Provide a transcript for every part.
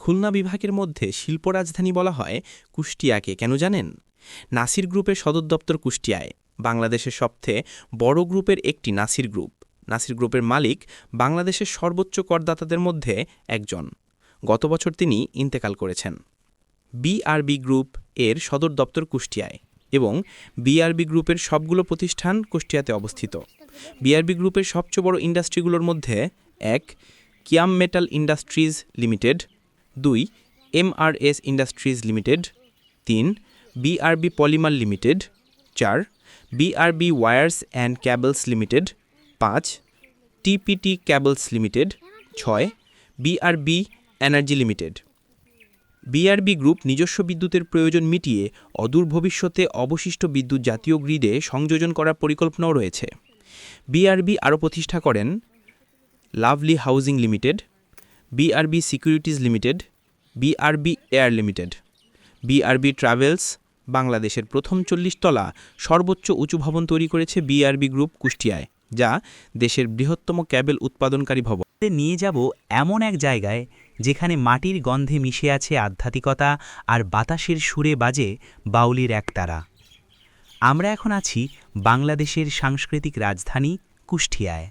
খুলনা বিভাগের মধ্যে শিল্প রাজধানী বলা হয় কুষ্টিয়াকে, কেন জানেন? নাসির গ্রুপের সদর দপ্তর কুষ্টিয়ায়। বাংলাদেশের সবচেয়ে বড় গ্রুপের একটি নাসির গ্রুপ। নাসির গ্রুপের মালিক বাংলাদেশের সর্বোচ্চ করদাতাদের মধ্যে একজন। গত বছর তিনি ইন্তেকাল করেছেন। বিআরবি গ্রুপ এর সদর দপ্তর কুষ্টিয়ায় এবং বিআরবি গ্রুপের সবগুলো প্রতিষ্ঠান কুষ্টিয়াতে অবস্থিত। বিআরবি গ্রুপের সবচেয়ে বড় ইন্ডাস্ট্রিগুলোর মধ্যে ১. কিয়াম metal industries limited, ২. Mrs industries limited, ৩. BRB polymer limited, ৪. BRB wires and cables limited, ৫. TPT cables limited, ৬. BRB energy limited. BRB group নিজস্ব বিদ্যুতের প্রয়োজন মিটিয়ে অদূর ভবিষ্যতে অবশিষ্ট বিদ্যুৎ জাতীয় গ্রিডে সংযোজন করার পরিকল্পনাও রয়েছে। বিআরবি আরও প্রতিষ্ঠা করেন lovely housing limited, BRB securities limited, BRB air limited. BRB travels বাংলাদেশের প্রথম ৪০ তলা সর্বোচ্চ উঁচু ভবন তৈরি করেছে বিআরবি গ্রুপ কুষ্টিয়ায়, যা দেশের বৃহত্তম ক্যাবেল উৎপাদনকারী ভবন। নিয়ে যাব এমন এক জায়গায় যেখানে মাটির গন্ধে মিশে আছে আধ্যাত্মিকতা আর বাতাসের সুরে বাজে বাউলির একতারা। আমরা এখন আছি বাংলাদেশের সাংস্কৃতিক রাজধানী কুষ্টিয়ায়।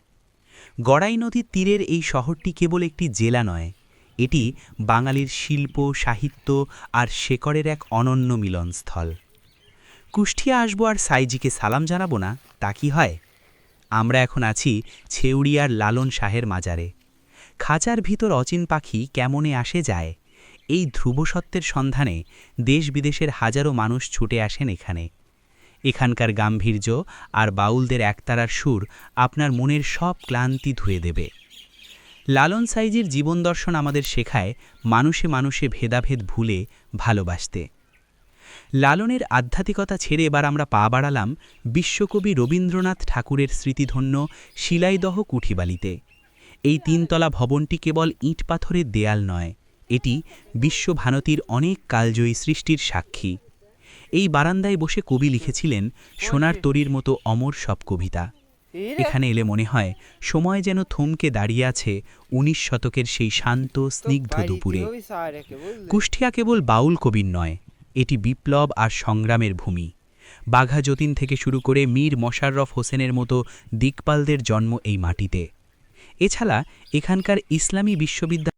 গড়াই নদীর তীরের এই শহরটি কেবল একটি জেলা নয়, এটি বাঙালির শিল্প, সাহিত্য আর শেকড়ের এক অনন্য মিলনস্থল। কুষ্টিয়া আসবো আর সাইজিকে সালাম জানাবো না, তা কি হয়? আমরা এখন আছি ছেউড়িয়ার লালন শাহের মাজারে। খাঁচার ভিতর অচিন পাখি কেমনে আসে যায়, এই ধ্রুবসত্ত্বের সন্ধানে দেশ বিদেশের হাজারো মানুষ ছুটে আসেন এখানে। এখানকার গাম্ভীর্য আর বাউলদের একতারার সুর আপনার মনের সব ক্লান্তি ধুয়ে দেবে। লালন সাইজির জীবন দর্শন আমাদের শেখায় মানুষে মানুষে ভেদাভেদ ভুলে ভালোবাসতে। লালনের আধ্যাত্মিকতা ছেড়ে এবার আমরা পা বাড়ালাম বিশ্বকবি রবীন্দ্রনাথ ঠাকুরের স্মৃতিধন্য শিলাইদহ কুঠিবালিতে। এই ৩ তলা ভবনটি কেবল ইট পাথরের দেয়াল নয়, এটি বিশ্বভারতীর অনেক কালজয়ী সৃষ্টির সাক্ষী। এই বারান্দায় বসে কবি লিখেছিলেন সোনার তরীর মতো অমর সব কবিতা। এখানে এলে মনে হয় সময় যেন থমকে দাঁড়িয়ে আছে ১৯ শতকের সেই শান্ত স্নিগ্ধ দুপুরে। কুষ্টিয়া কেবল বাউল কবির নয়, এটি বিপ্লব আর সংগ্রামের ভূমি। বাঘা যতীন থেকে শুরু করে মীর মশাররফ হোসেনের মতো দিকপালদের জন্ম এই মাটিতে। এছাড়া এখানকার ইসলামী বিশ্ববিদ্যালয়